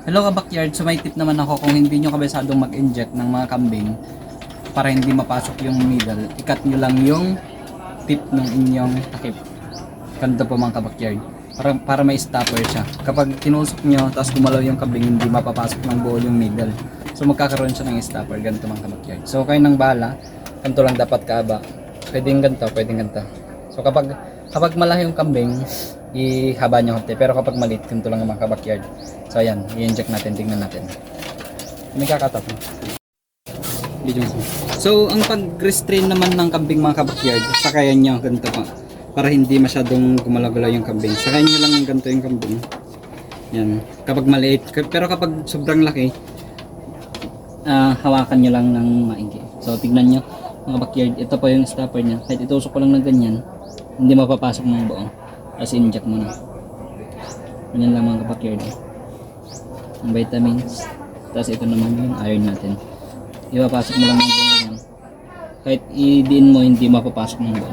Hello ka backyard, so may tip naman ako kung hindi nyo kabesadong mag-inject ng mga kambing para hindi mapasok yung needle, ikat nyo lang yung tip ng inyong takip. Ganito po mga ka-backyard. Para may stopper siya. Kapag tinusok nyo, tapos gumalaw yung kambing, hindi mapapasok ng buo yung needle. So magkakaroon siya ng stopper, ganito mga ka-backyard. So kayo nang bahala, ganito lang dapat kaaba. Pwedeng ganito, pwedeng ganito. So kapag malaki yung kambing, ihaba nyo konti. Pero kapag maliit, ganito lang mga ka-backyard. So ayan, i-inject natin, tingnan natin. May kakatap. So ang pag-restrain naman ng kambing mga ka-backyard, sakayan nyo ganito pa. Para hindi masyadong gumalaw-galaw yung kambing. Sakayan nyo lang ganito yung kambing. Yan. Kapag maliit. Pero kapag sobrang laki, hawakan nyo lang ng maigi. So tignan nyo mga backyard, ito pa yung stopper nya. Kahit itusok ko lang ng ganyan, hindi mapapasok ng buo. Tapos inject mo na. Ganyan lang mga backyard. Ang vitamins. Tapos ito naman yung iron natin. Ipapasok mo lang ng ganyan. Kahit i-diin mo, hindi mapapasok ng buo.